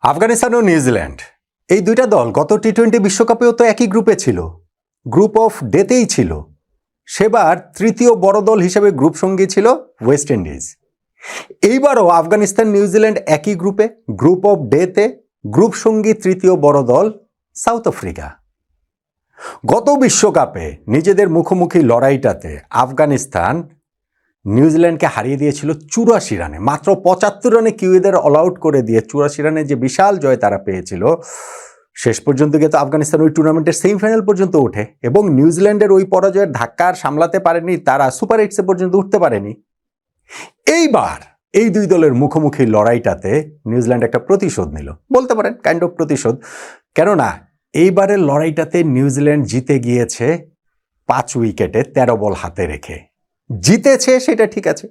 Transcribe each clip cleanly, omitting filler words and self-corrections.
আফগানিস্তান ও New Zealand এই দুইটা দল গত টি-20 বিশ্বকাপেও তো একই গ্রুপে ছিল, গ্রুপ অফ ডেতেই ছিল। সেবার তৃতীয় বড় দল হিসেবে গ্রুপ সঙ্গী ছিল ওয়েস্ট ইন্ডিজ। এইবারও আফগানিস্তান নিউজিল্যান্ড একই গ্রুপে, গ্রুপ অফ ডেতে গ্রুপ সঙ্গী তৃতীয় বড় দল সাউথ আফ্রিকা। গত বিশ্বকাপে নিজেদের মুখোমুখি লড়াইটাতে আফগানিস্তান নিউজিল্যান্ডকে হারিয়ে দিয়েছিল 84 রানে, মাত্র 75 রানে কিউইদের অল আউট করে দিয়ে 84 রানে যে বিশাল জয় তারা পেয়েছিল। শেষ পর্যন্ত গিয়ে তো আফগানিস্তান ওই টুর্নামেন্টের সেমিফাইনাল পর্যন্ত ওঠে এবং নিউজিল্যান্ডের ওই পরাজয়ের ধাক্কা আর সামলাতে পারেনি, তারা সুপার 8 পর্যন্ত উঠতে পারেনি। এইবার এই দুই দলের মুখোমুখি লড়াইটাতে নিউজিল্যান্ড একটা প্রতিশোধ নিল, বলতে পারেন কাইন্ড অফ প্রতিশোধ। কেননা এইবারের লড়াইটাতে নিউজিল্যান্ড জিতে গিয়েছে 5 উইকেটে 13 বল হাতে রেখে। জিতেছে সেটা ঠিক আছে,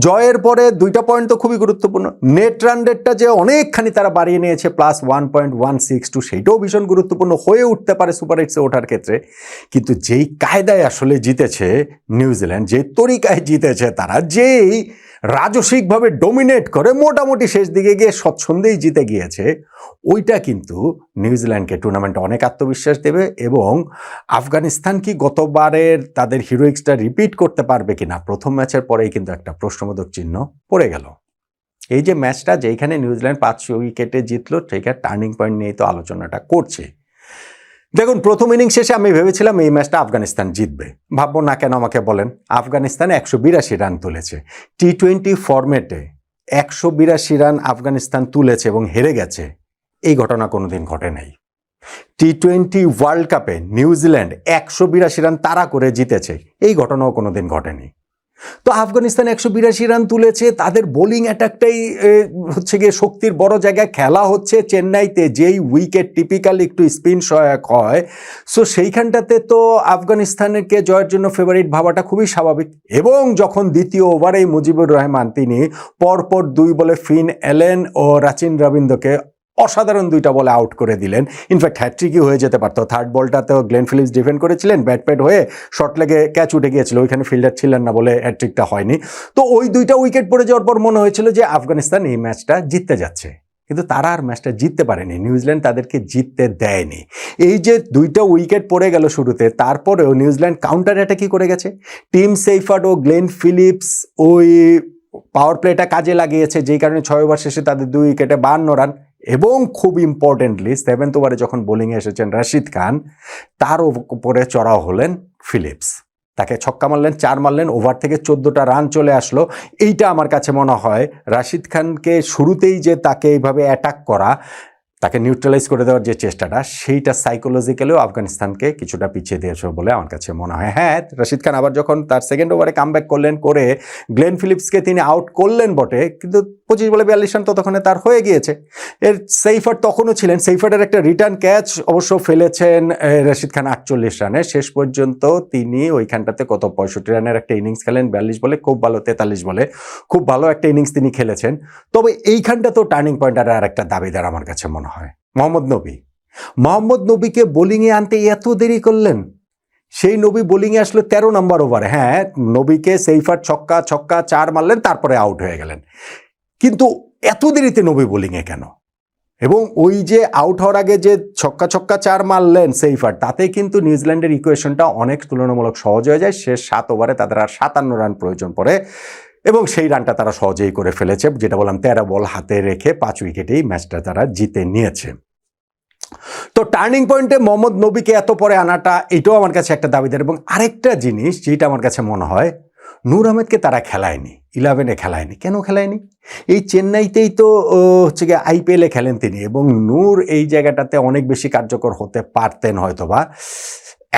জয়ের পরে 2টা পয়েন্ট তো খুবই গুরুত্বপূর্ণ। নেট রান রেটটা যে অনেকখানি তারা বাড়িয়ে নিয়েছে +1.162, সেইটাও ভীষণ গুরুত্বপূর্ণ হয়ে উঠতে পারে সুপার 8 ওঠার ক্ষেত্রে। কিন্তু যেই কায়দায় আসলে জিতেছে নিউজিল্যান্ড, যে তরিকায় জিতেছে তারা, যেই রাজসিকভাবে ডোমিনেট করে মোটামুটি শেষ দিকে গিয়ে স্বচ্ছন্দেই জিতে গিয়েছে, ওইটা কিন্তু নিউজিল্যান্ডকে টুর্নামেন্টে অনেক আত্মবিশ্বাস দেবে। এবং আফগানিস্তান কি গতবারের তাদের হিরোইক্সটা রিপিট করতে পারবে কিনা, প্রথম ম্যাচের পরেই কিন্তু একটা প্রশ্নবোধক চিহ্ন পড়ে গেল। এই যে ম্যাচটা যেখানে নিউজিল্যান্ড 5 উইকেটে জিতলো, সেইখানে টার্নিং পয়েন্ট নিয়েই তো আলোচনাটা করছে। দেখুন, প্রথম ইনিংস শেষে আমি ভেবেছিলাম এই ম্যাচটা আফগানিস্তান জিতবে। ভাববো না কেন, আমাকে বলেন। আফগানিস্তান 182 রান তুলেছে টি-20 ফরম্যাটে, 182 রান আফগানিস্তান তুলেছে এবং হেরে গেছে। এই ঘটনা কোনোদিন ঘটে নাই। টি-20 ওয়ার্ল্ড কাপে নিউজিল্যান্ড 182 রান তাড়া করে জিতেছে, এই ঘটনাও কোনোদিন ঘটেনি। তো আফগানিস্তান 182 রান তুলেছে, তাদের বোলিং অ্যাটাকটাই হচ্ছে গিয়ে শক্তির বড় জায়গায়। খেলা হচ্ছে চেন্নাইতে, যেই উইকেট টিপিক্যালি একটু স্পিন সহায়ক হয়, সো সেইখানটাতে তো আফগানিস্তানকে জয়ের জন্য ফেভারিট ভাবাটা খুবই স্বাভাবিক। এবং যখন দ্বিতীয় ওভারেই মুজিবুর রহমান তিনি পরপর 2 বলে ফিন এলেন ও রাচিন রবীন্দ্রকে অসাধারণ 2টা বলে আউট করে দিলেন। ইনফ্যাক্ট হ্যাট্রিকই হয়ে যেতে পারতো। থার্ড বলটাতেও গ্লেন ফিলিপস ডিফেন্ড করেছিলেন, ব্যাট প্যাড হয়ে শর্ট লেগে ক্যাচ উঠে গিয়েছিল, ওইখানে ফিল্ডার ছিলেন না বলে হ্যাট্রিকটা হয়নি। তো ওই 2টা উইকেট পড়ে যাওয়ার পর মনে হয়েছিল যে আফগানিস্তান এই ম্যাচটা জিততে যাচ্ছে, কিন্তু তারা আর ম্যাচটা জিততে পারেনি। নিউজিল্যান্ড তাদেরকে জিততে দেয়নি। এই যে 2টা উইকেট পড়ে গেল শুরুতে, তারপরেও নিউজিল্যান্ড কাউন্টার অ্যাটাকই করে গেছে। টিম সেইফার্ড ও গ্লেন ফিলিপস ওই পাওয়ার প্লেটা কাজে লাগিয়েছে, যেই কারণে 6 ওভার শেষে তাদের 2 উইকেটে 52 রান। এবং খুব ইম্পর্টেন্টলি 7th ওভারে যখন বোলিংয়ে এসেছেন রাশিদ খান, তার উপরে চড়াও হলেন ফিলিপস। তাকে ছক্কা মারলেন, 4 মারলেন, ওভার থেকে 14টা রান চলে আসলো। এইটা আমার কাছে মনে হয় রাশিদ খানকে শুরুতেই যে তাকে এইভাবে অ্যাটাক করা, তাকে নিউট্রালাইজ করে দেওয়ার যে চেষ্টাটা, সেইটা সাইকোলজিক্যালিও আফগানিস্তানকে কিছুটা পিছিয়ে দিয়েছে বলে আমার কাছে মনে হয়। হ্যাঁ, রাশিদ খান আবার যখন তার 2nd ওভারে কামব্যাক করলেন, করে গ্লেন ফিলিপসকে তিনি আউট করলেন বটে, কিন্তু 25 বলে 42 রান ততক্ষণে তার হয়ে গিয়েছে। এর সেইফার্ড তখনও ছিলেন, সেইফার্ডের একটা রিটার্ন ক্যাচ অবশ্য ফেলেছেন রাশিদ খান 48 রানে। শেষ পর্যন্ত তিনি ওইখানটাতে কত 65 রানের একটা ইনিংস খেলেন 42 বলে, খুব ভালো 43 বলে, খুব ভালো একটা ইনিংস তিনি খেলেছেন। তবে এইখানটা তো টার্নিং পয়েন্ট আর একটা দাবিদার আমার কাছে মনে হয় মোহাম্মদ নবীকে বোলিংয়ে আনতে এত দেরি করলেন। সেই নবী বোলিংয়ে আসলো 13 নম্বর ওভারে। হ্যাঁ, নবীকে সেইফার্ড ছক্কা 4 মারলেন, তারপরে আউট হয়ে গেলেন। কিন্তু এত দেরিতে নবী বোলিংয়ে কেন? এবং ওই যে আউট হওয়ার আগে যে ছক্কা 4 মারলেন সেইফার্ড, তাতে কিন্তু নিউজিল্যান্ডের ইকুয়েশনটা অনেক তুলনামূলক সহজ হয়ে যায়। শেষ 7 ওভারে তাদের আর 57 রান প্রয়োজন পড়ে এবং সেই রানটা তারা সহজেই করে ফেলেছে, যেটা বললাম 13 বল হাতে রেখে 5 উইকেটেই ম্যাচটা তারা জিতে নিয়েছে। তো টার্নিং পয়েন্টে মোহাম্মদ নবীকে এত পরে আনাটা, এটাও আমার কাছে একটা দাবিদার। এবং আরেকটা জিনিস যেটা আমার কাছে মনে হয়, নূর আহমেদকে তারা খেলায়নি, 11-এ খেলায়নি। কেন খেলায়নি? এই চেন্নাইতেই তো হচ্ছে গিয়ে IPL-এ খেলেন তিনি, এবং নূর এই জায়গাটাতে অনেক বেশি কার্যকর হতে পারতেন হয়তোবা।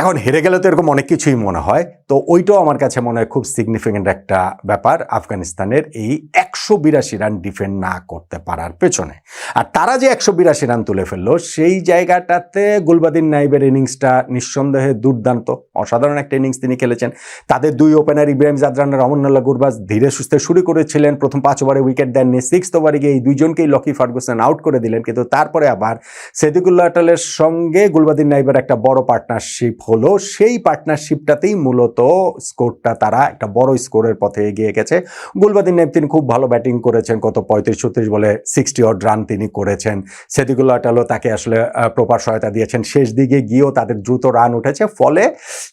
এখন হেরে গেলে তো এরকম অনেক কিছুই মনে হয়। তো ওইটাও আমার কাছে মনে হয় খুব সিগনিফিকেন্ট একটা ব্যাপার আফগানিস্তানের এই 182 রান ডিফেন্ড না করতে পারার পেছনে। আর তারা যে 182 রান তুলে ফেললো, সেই জায়গাটাতে গুলবাদিন নাইবের ইনিংসটা নিঃসন্দেহে দুর্দান্ত, অসাধারণ একটা ইনিংস তিনি খেলেছেন। তাদের 2 ওপেনার ইব্রাহিম জাদরান, রহমানুল্লাহ গুরবাজ ধীরে সুস্থে শুরু করেছিলেন। প্রথম 5 ওভারে উইকেট দেননি, 6th ওভারে গিয়ে এই 2জনকেই লকি ফার্গুসন আউট করে দিলেন। কিন্তু তারপরে আবার সিদ্দিকুল্লাহ আটালের সঙ্গে গুলবাদিন নাইবের একটা বড় পার্টনারশিপ হলো, সেই পার্টনারশিপটাতেই মূলত স্কোরটা তারা একটা বড় স্কোরের পথে এগিয়ে গেছে। গুলবাদিন নাইব তিনি খুব ভালো ব্যাটিং করেছেন, কত 35-36 বলে 60 অড রান তিনি করেছেন। সেদিকুল্লাহ আটালও তাকে আসলে প্রপার সহায়তা দিয়েছেন, শেষ দিকে গিয়েও তাদের দ্রুত রান উঠেছে, ফলে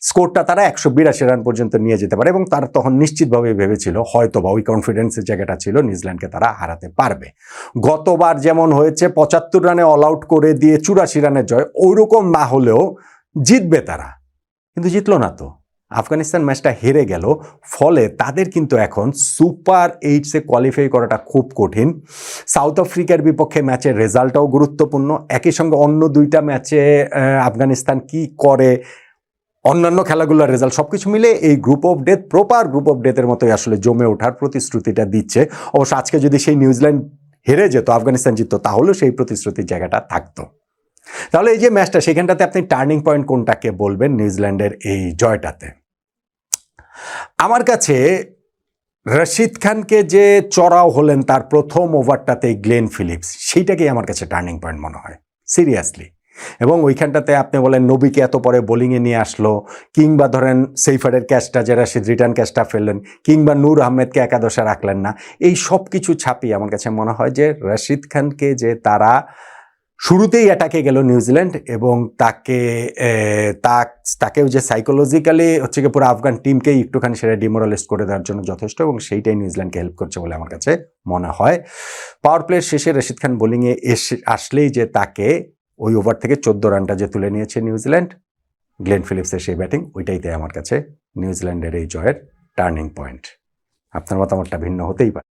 স্কোরটা তারা 182 রান পর্যন্ত নিয়ে যেতে পারে এবং তারা তখন নিশ্চিতভাবে ভেবেছিল হয়তো বা ওই কনফিডেন্সের জায়গাটা ছিল নিউজিল্যান্ডকে তারা হারাতে পারবে। গতবার যেমন হয়েছে 75 রানে অল আউট করে দিয়ে 84 রানের জয়, ওইরকম না হলেও জিতবে তারা, কিন্তু জিতলো না তো। আফগানিস্তান ম্যাচটা হেরে গেল, ফলে তাদের কিন্তু এখন সুপার 8-এ কোয়ালিফাই করাটা খুব কঠিন। সাউথ আফ্রিকার বিপক্ষে ম্যাচের রেজাল্টটাও গুরুত্বপূর্ণ, একই সঙ্গে অন্য দুইটা ম্যাচে আফগানিস্তান কি করে, অন্যান্য খেলাগুলোর রেজাল্ট সবকিছু মিলে এই group of death proper group of ডেথের মতোই আসলে জমে ওঠার প্রতিশ্রুতিটা দিচ্ছে। অবশ্য আজকে যদি সেই নিউজিল্যান্ড হেরে যেত, আফগানিস্তান জিততো, তাহলেও সেই প্রতিশ্রুতির জায়গাটা থাকতো। তাহলে এই যে ম্যাচটা, সেখানটাতে আপনি টার্নিং পয়েন্ট কোনটাকে বলবেন নিউজিল্যান্ডের এই জয়টাতে? আমার কাছে রশিদ খানকে যে চড়াও হলেন তার প্রথম ওভারটাতে গ্লেন ফিলিপস, সেইটাকেই আমার কাছে টার্নিং পয়েন্ট মনে হয় সিরিয়াসলি। এবং ওইখানটাতে আপনি বলেন নবীকে এত পরে বোলিংয়ে নিয়ে আসলো, কিংবা ধরেন সেইফারের ক্যাচটা যে রশিদ রিটার্ন ক্যাচটা ফেললেন, কিংবা নূর আহমেদকে একাদশে রাখলেন না, এই সব কিছু ছাপিয়ে আমার কাছে মনে হয় যে রশিদ খানকে যে তারা শুরুতেই অ্যাটাকে গেল নিউজিল্যান্ড, এবং তাকেও যে সাইকোলজিক্যালি হচ্ছে কি পুরো আফগান টিমকেই একটুখানি সেটা ডিমোরালাইজ করে দেওয়ার জন্য যথেষ্ট, এবং সেইটাই নিউজিল্যান্ডকে হেল্প করছে বলে আমার কাছে মনে হয়। পাওয়ার প্লের শেষে রশিদ খান বোলিংয়ে আসলেই যে তাকে ওই ওভার থেকে 14 রানটা যে তুলে নিয়েছে নিউজিল্যান্ড, গ্লেন ফিলিপসের সেই ব্যাটিং, ওইটাইতে আমার কাছে নিউজিল্যান্ডের এই জয়ের টার্নিং পয়েন্ট। আপনার মতামতটা ভিন্ন হতেই পারে।